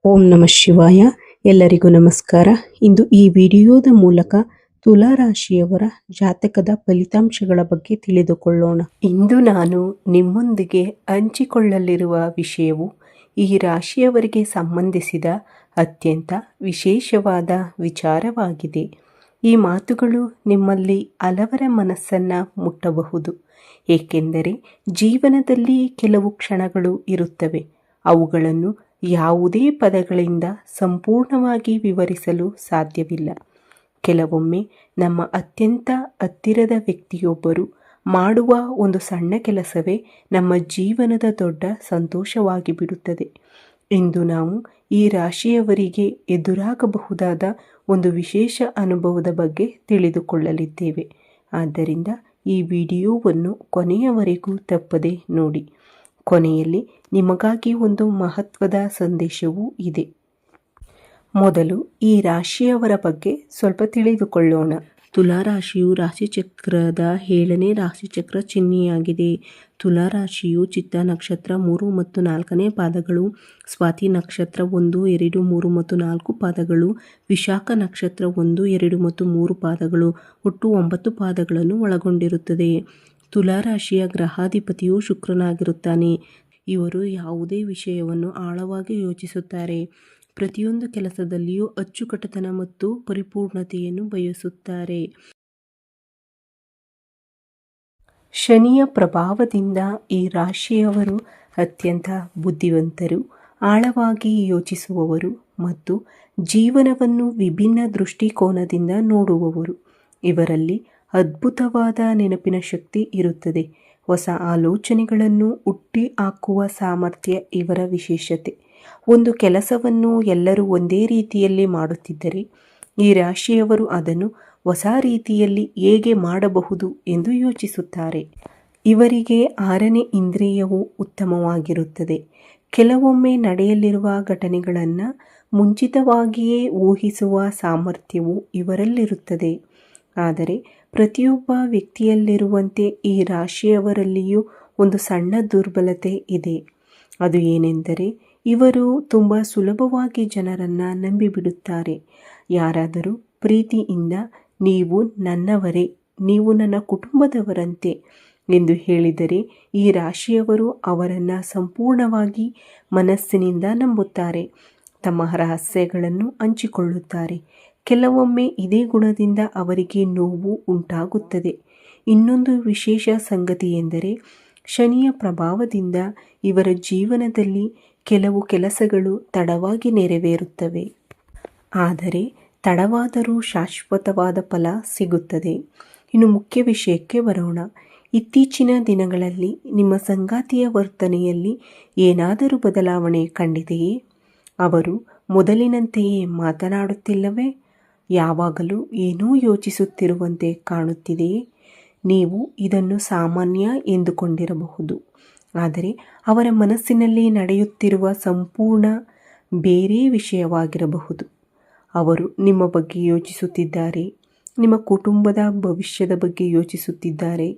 ಓಂ ನಮಃ ಶಿವಾಯ. ಎಲ್ಲರಿಗೂ ನಮಸ್ಕಾರ. ಇಂದು ಈ ವಿಡಿಯೋದ ಮೂಲಕ ತುಲಾ ರಾಶಿಯವರ ಜಾತಕದ ಫಲಿತಾಂಶಗಳ ಬಗ್ಗೆ ತಿಳಿದುಕೊಳ್ಳೋಣ. ಇಂದು ನಾನು ನಿಮ್ಮೊಂದಿಗೆ ಹಂಚಿಕೊಳ್ಳಲಿರುವ ವಿಷಯವು ಈ ರಾಶಿಯವರಿಗೆ ಸಂಬಂಧಿಸಿದ ಅತ್ಯಂತ ವಿಶೇಷವಾದ ವಿಚಾರವಾಗಿದೆ. ಈ ಮಾತುಗಳು ನಿಮ್ಮಲ್ಲಿ ಹಲವರ ಮನಸ್ಸನ್ನು ಮುಟ್ಟಬಹುದು. ಏಕೆಂದರೆ ಜೀವನದಲ್ಲಿ ಕೆಲವು ಕ್ಷಣಗಳು ಇರುತ್ತವೆ. ಅವುಗಳನ್ನು ಯಾವುದೇ ಪದಗಳಿಂದ ಸಂಪೂರ್ಣವಾಗಿ ವಿವರಿಸಲು ಸಾಧ್ಯವಿಲ್ಲ. ಕೆಲವೊಮ್ಮೆ ನಮ್ಮ ಅತ್ಯಂತ ಹತ್ತಿರದ ವ್ಯಕ್ತಿಯೊಬ್ಬರು ಮಾಡುವ ಒಂದು ಸಣ್ಣ ಕೆಲಸವೇ ನಮ್ಮ ಜೀವನದ ದೊಡ್ಡ ಸಂತೋಷವಾಗಿ ಬಿಡುತ್ತದೆ. ಇಂದು ನಾವು ಈ ರಾಶಿಯವರಿಗೆ ಎದುರಾಗಬಹುದಾದ ಒಂದು ವಿಶೇಷ ಅನುಭವದ ಬಗ್ಗೆ ತಿಳಿದುಕೊಳ್ಳಲಿದ್ದೇವೆ. ಆದ್ದರಿಂದ ಈ ವಿಡಿಯೋವನ್ನು ಕೊನೆಯವರೆಗೂ ತಪ್ಪದೆ ನೋಡಿ. ಕೊನೆಯಲ್ಲಿ ನಿಮಗಾಗಿ ಒಂದು ಮಹತ್ವದ ಸಂದೇಶವೂ ಇದೆ. ಮೊದಲು ಈ ರಾಶಿಯವರ ಬಗ್ಗೆ ಸ್ವಲ್ಪ ತಿಳಿದುಕೊಳ್ಳೋಣ. ತುಲಾ ರಾಶಿಯು ರಾಶಿಚಕ್ರದ 7ನೇ ರಾಶಿಚಕ್ರ ಚಿಹ್ನೆಯಾಗಿದೆ. ತುಲಾ ರಾಶಿಯು ಚಿತ್ತಾ ನಕ್ಷತ್ರ 3 ಮತ್ತು 4ನೇ ಪಾದಗಳು, ಸ್ವಾತಿ ನಕ್ಷತ್ರ 1, 2, 3 ಮತ್ತು 4 ಪಾದಗಳು, ವಿಶಾಖ ನಕ್ಷತ್ರ 1, 2 ಮತ್ತು 3 ಪಾದಗಳು, ಒಟ್ಟು 9 ಪಾದಗಳನ್ನು ಒಳಗೊಂಡಿರುತ್ತದೆ. ತುಲಾ ರಾಶಿಯ ಗ್ರಹಾಧಿಪತಿಯು ಶುಕ್ರನಾಗಿರುತ್ತಾನೆ. ಇವರು ಯಾವುದೇ ವಿಷಯವನ್ನು ಆಳವಾಗಿ ಯೋಚಿಸುತ್ತಾರೆ. ಪ್ರತಿಯೊಂದು ಕೆಲಸದಲ್ಲಿಯೂ ಅಚ್ಚುಕಟ್ಟುತನ ಮತ್ತು ಪರಿಪೂರ್ಣತೆಯನ್ನು ಬಯಸುತ್ತಾರೆ. ಶನಿಯ ಪ್ರಭಾವದಿಂದ ಈ ರಾಶಿಯವರು ಅತ್ಯಂತ ಬುದ್ಧಿವಂತರು, ಆಳವಾಗಿ ಯೋಚಿಸುವವರು ಮತ್ತು ಜೀವನವನ್ನು ವಿಭಿನ್ನ ದೃಷ್ಟಿಕೋನದಿಂದ ನೋಡುವವರು. ಇವರಲ್ಲಿ ಅದ್ಭುತವಾದ ನೆನಪಿನ ಶಕ್ತಿ ಇರುತ್ತದೆ. ಹೊಸ ಆಲೋಚನೆಗಳನ್ನು ಹುಟ್ಟಿ ಹಾಕುವ ಸಾಮರ್ಥ್ಯ ಇವರ ವಿಶೇಷತೆ. ಒಂದು ಕೆಲಸವನ್ನು ಎಲ್ಲರೂ ಒಂದೇ ರೀತಿಯಲ್ಲಿ ಮಾಡುತ್ತಿದ್ದರೆ ಈ ರಾಶಿಯವರು ಅದನ್ನು ಹೊಸ ರೀತಿಯಲ್ಲಿ ಹೇಗೆ ಮಾಡಬಹುದು ಎಂದು ಯೋಚಿಸುತ್ತಾರೆ. ಇವರಿಗೆ 6ನೇ ಇಂದ್ರಿಯವು ಉತ್ತಮವಾಗಿರುತ್ತದೆ. ಕೆಲವೊಮ್ಮೆ ನಡೆಯಲಿರುವ ಘಟನೆಗಳನ್ನು ಮುಂಚಿತವಾಗಿಯೇ ಊಹಿಸುವ ಸಾಮರ್ಥ್ಯವು ಇವರಲ್ಲಿರುತ್ತದೆ. ಆದರೆ ಪ್ರತಿಯೊಬ್ಬ ವ್ಯಕ್ತಿಯಲ್ಲಿರುವಂತೆ ಈ ರಾಶಿಯವರಲ್ಲಿಯೂ ಒಂದು ಸಣ್ಣ ದುರ್ಬಲತೆ ಇದೆ. ಅದು ಏನೆಂದರೆ ಇವರು ತುಂಬ ಸುಲಭವಾಗಿ ಜನರನ್ನು ನಂಬಿಬಿಡುತ್ತಾರೆ. ಯಾರಾದರೂ ಪ್ರೀತಿಯಿಂದ ನೀವು ನನ್ನವರೇ, ನೀವು ನನ್ನ ಕುಟುಂಬದವರಂತೆ ಎಂದು ಹೇಳಿದರೆ ಈ ರಾಶಿಯವರು ಅವರನ್ನು ಸಂಪೂರ್ಣವಾಗಿ ಮನಸ್ಸಿನಿಂದ ನಂಬುತ್ತಾರೆ. ತಮ್ಮ ರಹಸ್ಯಗಳನ್ನು ಹಂಚಿಕೊಳ್ಳುತ್ತಾರೆ. ಕೆಲವೊಮ್ಮೆ ಇದೇ ಗುಣದಿಂದ ಅವರಿಗೆ ನೋವು ಉಂಟಾಗುತ್ತದೆ. ಇನ್ನೊಂದು ವಿಶೇಷ ಸಂಗತಿ ಎಂದರೆ ಶನಿಯ ಪ್ರಭಾವದಿಂದ ಇವರ ಜೀವನದಲ್ಲಿ ಕೆಲವು ಕೆಲಸಗಳು ತಡವಾಗಿ ನೆರವೇರುತ್ತವೆ. ಆದರೆ ತಡವಾದರೂ ಶಾಶ್ವತವಾದ ಫಲ ಸಿಗುತ್ತದೆ. ಇನ್ನು ಮುಖ್ಯ ವಿಷಯಕ್ಕೆ ಬರೋಣ. ಇತ್ತೀಚಿನ ದಿನಗಳಲ್ಲಿ ನಿಮ್ಮ ಸಂಗಾತಿಯ ವರ್ತನೆಯಲ್ಲಿ ಏನಾದರೂ ಬದಲಾವಣೆ ಕಂಡಿದೆಯೇ? ಅವರು ಮೊದಲಿನಂತೆಯೇ ಮಾತನಾಡುತ್ತಿಲ್ಲವೇ? ಯಾವಾಗಲೂ ಏನೋ ಯೋಚಿಸುತ್ತಿರುವಂತೆ ಕಾಣುತ್ತಿದೆಯೇ? ನೀವು ಇದನ್ನು ಸಾಮಾನ್ಯ ಎಂದುಕೊಂಡಿರಬಹುದು. ಆದರೆ ಅವರ ಮನಸ್ಸಿನಲ್ಲಿ ನಡೆಯುತ್ತಿರುವ ಸಂಪೂರ್ಣ ಬೇರೆ ವಿಷಯವಾಗಿರಬಹುದು. ಅವರು ನಿಮ್ಮ ಬಗ್ಗೆ ಯೋಚಿಸುತ್ತಿದ್ದಾರೆ, ನಿಮ್ಮ ಕುಟುಂಬದ ಭವಿಷ್ಯದ ಬಗ್ಗೆ ಯೋಚಿಸುತ್ತಿದ್ದಾರೆ,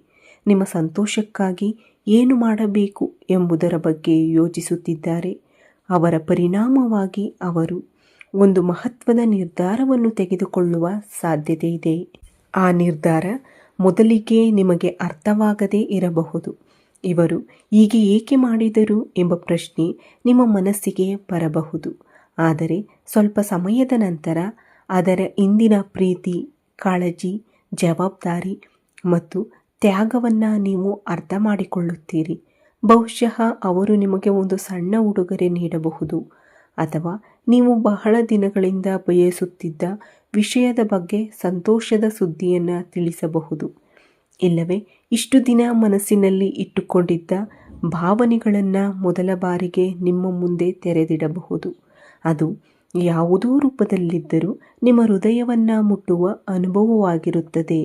ನಿಮ್ಮ ಸಂತೋಷಕ್ಕಾಗಿ ಏನು ಮಾಡಬೇಕು ಎಂಬುದರ ಬಗ್ಗೆ ಯೋಚಿಸುತ್ತಿದ್ದಾರೆ. ಅವರ ಪರಿಣಾಮವಾಗಿ ಅವರು ಒಂದು ಮಹತ್ವದ ನಿರ್ಧಾರವನ್ನು ತೆಗೆದುಕೊಳ್ಳುವ ಸಾಧ್ಯತೆ ಇದೆ. ಆ ನಿರ್ಧಾರ ಮೊದಲಿಗೆ ನಿಮಗೆ ಅರ್ಥವಾಗದೇ ಇರಬಹುದು. ಇವರು ಹೀಗೆ ಏಕೆ ಮಾಡಿದರು ಎಂಬ ಪ್ರಶ್ನೆ ನಿಮ್ಮ ಮನಸ್ಸಿಗೆ ಬರಬಹುದು. ಆದರೆ ಸ್ವಲ್ಪ ಸಮಯದ ನಂತರ ಅದರ ಹಿಂದಿನ ಪ್ರೀತಿ, ಕಾಳಜಿ, ಜವಾಬ್ದಾರಿ ಮತ್ತು ತ್ಯಾಗವನ್ನು ನೀವು ಅರ್ಥ ಮಾಡಿಕೊಳ್ಳುತ್ತೀರಿ. ಬಹುಶಃ ಅವರು ನಿಮಗೆ ಒಂದು ಸಣ್ಣ ಉಡುಗೊರೆ ನೀಡಬಹುದು, ಅಥವಾ ನೀವು ಬಹಳ ದಿನಗಳಿಂದ ಬಯಸುತ್ತಿದ್ದ ವಿಷಯದ ಬಗ್ಗೆ ಸಂತೋಷದ ಸುದ್ದಿಯನ್ನು ತಿಳಿಸಬಹುದು. ಇಲ್ಲವೇ ಇಷ್ಟು ದಿನ ಮನಸ್ಸಿನಲ್ಲಿ ಇಟ್ಟುಕೊಂಡಿದ್ದ ಭಾವನೆಗಳನ್ನು ಮೊದಲ ಬಾರಿಗೆ ನಿಮ್ಮ ಮುಂದೆ ತೆರೆದಿಡಬಹುದು. ಅದು ಯಾವುದೋ ರೂಪದಲ್ಲಿದ್ದರೂ ನಿಮ್ಮ ಹೃದಯವನ್ನು ಮುಟ್ಟುವ ಅನುಭವವಾಗಿರುತ್ತದೆ.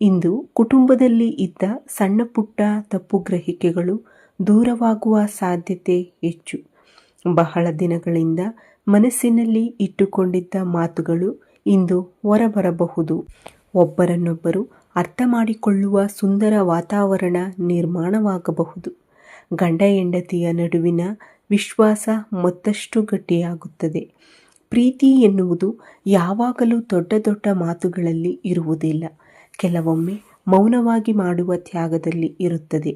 ಇಂದು ಕುಟುಂಬದಲ್ಲಿ ಇದ್ದ ಸಣ್ಣ ಪುಟ್ಟ ತಪ್ಪುಗ್ರಹಿಕೆಗಳು ದೂರವಾಗುವ ಸಾಧ್ಯತೆ ಹೆಚ್ಚು. ಬಹಳ ದಿನಗಳಿಂದ ಮನಸ್ಸಿನಲ್ಲಿ ಇಟ್ಟುಕೊಂಡಿದ್ದ ಮಾತುಗಳು ಇಂದು ಹೊರಬರಬಹುದು. ಒಬ್ಬರನ್ನೊಬ್ಬರು ಅರ್ಥ ಮಾಡಿಕೊಳ್ಳುವ ಸುಂದರ ವಾತಾವರಣ ನಿರ್ಮಾಣವಾಗಬಹುದು. ಗಂಡ ಹೆಂಡತಿಯ ನಡುವಿನ ವಿಶ್ವಾಸ ಮತ್ತಷ್ಟು ಗಟ್ಟಿಯಾಗುತ್ತದೆ. ಪ್ರೀತಿ ಎನ್ನುವುದು ಯಾವಾಗಲೂ ದೊಡ್ಡ ದೊಡ್ಡ ಮಾತುಗಳಲ್ಲಿ ಇರುವುದಿಲ್ಲ, ಕೆಲವೊಮ್ಮೆ ಮೌನವಾಗಿ ಮಾಡುವ ತ್ಯಾಗದಲ್ಲಿ ಇರುತ್ತದೆ.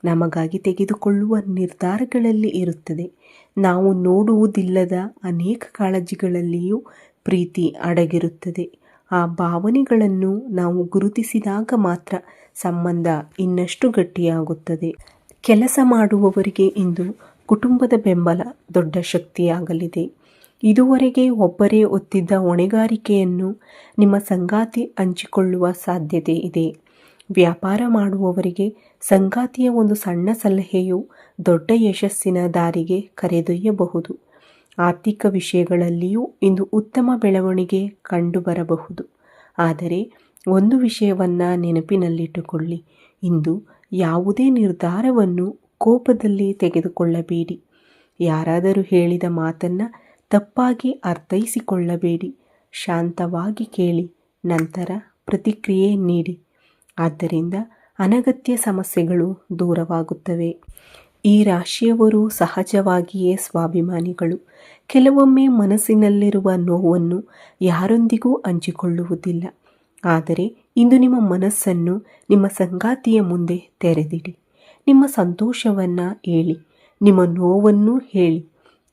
ನಮಗಾಗಿ ತೆಗೆದುಕೊಳ್ಳುವ ನಿರ್ಧಾರಗಳಲ್ಲಿ ಇರುತ್ತದೆ. ನಾವು ನೋಡುವುದಿಲ್ಲದ ಅನೇಕ ಕಾಳಜಿಗಳಲ್ಲಿಯೂ ಪ್ರೀತಿ ಅಡಗಿರುತ್ತದೆ. ಆ ಭಾವನೆಗಳನ್ನು ನಾವು ಗುರುತಿಸಿದಾಗ ಮಾತ್ರ ಸಂಬಂಧ ಇನ್ನಷ್ಟು ಗಟ್ಟಿಯಾಗುತ್ತದೆ. ಕೆಲಸ ಮಾಡುವವರಿಗೆ ಇಂದು ಕುಟುಂಬದ ಬೆಂಬಲ ದೊಡ್ಡ ಶಕ್ತಿಯಾಗಲಿದೆ. ಇದುವರೆಗೆ ಒಬ್ಬರೇ ಹೊತ್ತಿದ್ದ ಹೊಣೆಗಾರಿಕೆಯನ್ನು ನಿಮ್ಮ ಸಂಗಾತಿ ಹಂಚಿಕೊಳ್ಳುವ ಸಾಧ್ಯತೆ ಇದೆ. ವ್ಯಾಪಾರ ಮಾಡುವವರಿಗೆ ಸಂಗಾತಿಯ ಒಂದು ಸಣ್ಣ ಸಲಹೆಯು ದೊಡ್ಡ ಯಶಸ್ಸಿನ ದಾರಿಗೆ ಕರೆದೊಯ್ಯಬಹುದು. ಆರ್ಥಿಕ ವಿಷಯಗಳಲ್ಲಿಯೂ ಇಂದು ಉತ್ತಮ ಬೆಳವಣಿಗೆ ಕಂಡುಬರಬಹುದು. ಆದರೆ ಒಂದು ವಿಷಯವನ್ನು ನೆನಪಿನಲ್ಲಿಟ್ಟುಕೊಳ್ಳಿ, ಇಂದು ಯಾವುದೇ ನಿರ್ಧಾರವನ್ನು ಕೋಪದಲ್ಲಿ ತೆಗೆದುಕೊಳ್ಳಬೇಡಿ. ಯಾರಾದರೂ ಹೇಳಿದ ಮಾತನ್ನು ತಪ್ಪಾಗಿ ಅರ್ಥೈಸಿಕೊಳ್ಳಬೇಡಿ. ಶಾಂತವಾಗಿ ಕೇಳಿ, ನಂತರ ಪ್ರತಿಕ್ರಿಯೆ ನೀಡಿ. ಆದ್ದರಿಂದ ಅನಗತ್ಯ ಸಮಸ್ಯೆಗಳು ದೂರವಾಗುತ್ತವೆ. ಈ ರಾಶಿಯವರು ಸಹಜವಾಗಿಯೇ ಸ್ವಾಭಿಮಾನಿಗಳು. ಕೆಲವೊಮ್ಮೆ ಮನಸ್ಸಿನಲ್ಲಿರುವ ನೋವನ್ನು ಯಾರೊಂದಿಗೂ ಹಂಚಿಕೊಳ್ಳುವುದಿಲ್ಲ. ಆದರೆ ಇಂದು ನಿಮ್ಮ ಮನಸ್ಸನ್ನು ನಿಮ್ಮ ಸಂಗಾತಿಯ ಮುಂದೆ ತೆರೆದಿಡಿ. ನಿಮ್ಮ ಸಂತೋಷವನ್ನು ಹೇಳಿ, ನಿಮ್ಮ ನೋವನ್ನು ಹೇಳಿ,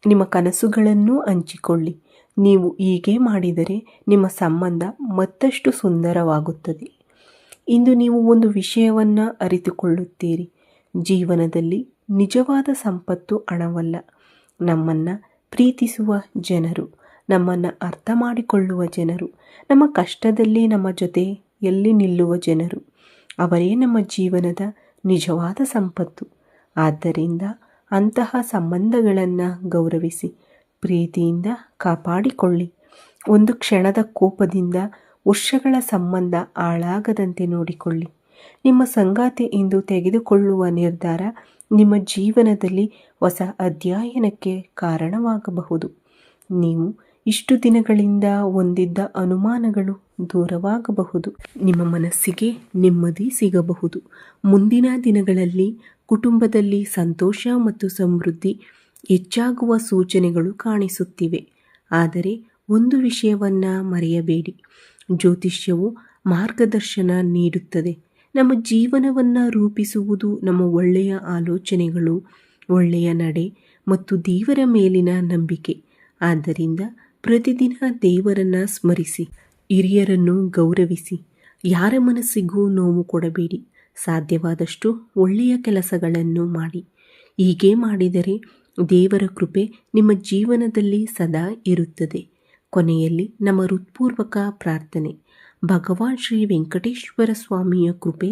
ನಿಮ್ಮ ಕನಸುಗಳನ್ನು ಹಂಚಿಕೊಳ್ಳಿ. ನೀವು ಹೀಗೆ ಮಾಡಿದರೆ ನಿಮ್ಮ ಸಂಬಂಧ ಮತ್ತಷ್ಟು ಸುಂದರವಾಗುತ್ತದೆ. ಇಂದು ನೀವು ಒಂದು ವಿಷಯವನ್ನು ಅರಿತುಕೊಳ್ಳುತ್ತೀರಿ. ಜೀವನದಲ್ಲಿ ನಿಜವಾದ ಸಂಪತ್ತು ಹಣವಲ್ಲ, ನಮ್ಮನ್ನು ಪ್ರೀತಿಸುವ ಜನರು, ನಮ್ಮನ್ನು ಅರ್ಥ ಮಾಡಿಕೊಳ್ಳುವ ಜನರು, ನಮ್ಮ ಕಷ್ಟದಲ್ಲಿ ನಮ್ಮ ಜೊತೆಯಲ್ಲಿ ನಿಲ್ಲುವ ಜನರು, ಅವರೇ ನಮ್ಮ ಜೀವನದ ನಿಜವಾದ ಸಂಪತ್ತು. ಆದ್ದರಿಂದ ಅಂತಹ ಸಂಬಂಧಗಳನ್ನು ಗೌರವಿಸಿ ಪ್ರೀತಿಯಿಂದ ಕಾಪಾಡಿಕೊಳ್ಳಿ. ಒಂದು ಕ್ಷಣದ ಕೋಪದಿಂದ ವರ್ಷಗಳ ಸಂಬಂಧ ಹಾಳಾಗದಂತೆ ನೋಡಿಕೊಳ್ಳಿ. ನಿಮ್ಮ ಸಂಗಾತಿ ಇಂದು ತೆಗೆದುಕೊಳ್ಳುವ ನಿರ್ಧಾರ ನಿಮ್ಮ ಜೀವನದಲ್ಲಿ ಹೊಸ ಅಧ್ಯಾಯನಕ್ಕೆ ಕಾರಣವಾಗಬಹುದು. ನೀವು ಇಷ್ಟು ದಿನಗಳಿಂದ ಹೊಂದಿದ್ದ ಅನುಮಾನಗಳು ದೂರವಾಗಬಹುದು. ನಿಮ್ಮ ಮನಸ್ಸಿಗೆ ನೆಮ್ಮದಿ ಸಿಗಬಹುದು. ಮುಂದಿನ ದಿನಗಳಲ್ಲಿ ಕುಟುಂಬದಲ್ಲಿ ಸಂತೋಷ ಮತ್ತು ಸಮೃದ್ಧಿ ಹೆಚ್ಚಾಗುವ ಸೂಚನೆಗಳು ಕಾಣಿಸುತ್ತಿವೆ. ಆದರೆ ಒಂದು ವಿಷಯವನ್ನು ಮರೆಯಬೇಡಿ, ಜ್ಯೋತಿಷ್ಯವು ಮಾರ್ಗದರ್ಶನ ನೀಡುತ್ತದೆ. ನಮ್ಮ ಜೀವನವನ್ನು ರೂಪಿಸುವುದು ನಮ್ಮ ಒಳ್ಳೆಯ ಆಲೋಚನೆಗಳು, ಒಳ್ಳೆಯ ನಡೆ ಮತ್ತು ದೇವರ ಮೇಲಿನ ನಂಬಿಕೆ. ಆದ್ದರಿಂದ ಪ್ರತಿದಿನ ದೇವರನ್ನು ಸ್ಮರಿಸಿ, ಹಿರಿಯರನ್ನು ಗೌರವಿಸಿ, ಯಾರ ಮನಸ್ಸಿಗೂ ನೋವು ಕೊಡಬೇಡಿ. ಸಾಧ್ಯವಾದಷ್ಟು ಒಳ್ಳೆಯ ಕೆಲಸಗಳನ್ನು ಮಾಡಿ. ಹೀಗೆ ಮಾಡಿದರೆ ದೇವರ ಕೃಪೆ ನಿಮ್ಮ ಜೀವನದಲ್ಲಿ ಸದಾ ಇರುತ್ತದೆ. ಕೊನೆಯಲ್ಲಿ ನಮ್ಮ ಹೃತ್ಪೂರ್ವಕ ಪ್ರಾರ್ಥನೆ. ಭಗವಾನ್ ಶ್ರೀ ವೆಂಕಟೇಶ್ವರ ಸ್ವಾಮಿಯ ಕೃಪೆ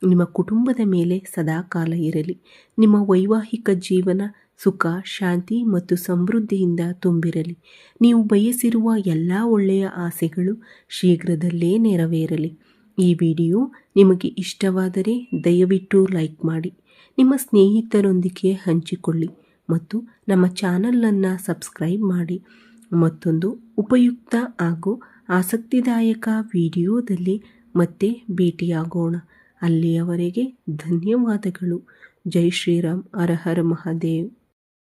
ನಿಮ್ಮ ಕುಟುಂಬದ ಮೇಲೆ ಸದಾಕಾಲ ಇರಲಿ. ನಿಮ್ಮ ವೈವಾಹಿಕ ಜೀವನ ಸುಖ, ಶಾಂತಿ ಮತ್ತು ಸಮೃದ್ಧಿಯಿಂದ ತುಂಬಿರಲಿ. ನೀವು ಬಯಸಿರುವ ಎಲ್ಲ ಒಳ್ಳೆಯ ಆಸೆಗಳು ಶೀಘ್ರದಲ್ಲೇ ನೆರವೇರಲಿ. ಈ ವಿಡಿಯೋ ನಿಮಗೆ ಇಷ್ಟವಾದರೆ ದಯವಿಟ್ಟು ಲೈಕ್ ಮಾಡಿ, ನಿಮ್ಮ ಸ್ನೇಹಿತರೊಂದಿಗೆ ಹಂಚಿಕೊಳ್ಳಿ ಮತ್ತು ನಮ್ಮ ಚಾನಲನ್ನು ಸಬ್ಸ್ಕ್ರೈಬ್ ಮಾಡಿ. ಮತ್ತೊಂದು ಉಪಯುಕ್ತ ಹಾಗೂ ಆಸಕ್ತಿದಾಯಕ ವಿಡಿಯೋದಲ್ಲಿ ಮತ್ತೆ ಭೇಟಿಯಾಗೋಣ. ಅಲ್ಲಿಯವರೆಗೆ ಧನ್ಯವಾದಗಳು. ಜೈ ಶ್ರೀರಾಮ್. ಹರ ಹರ ಮಹಾದೇವ್.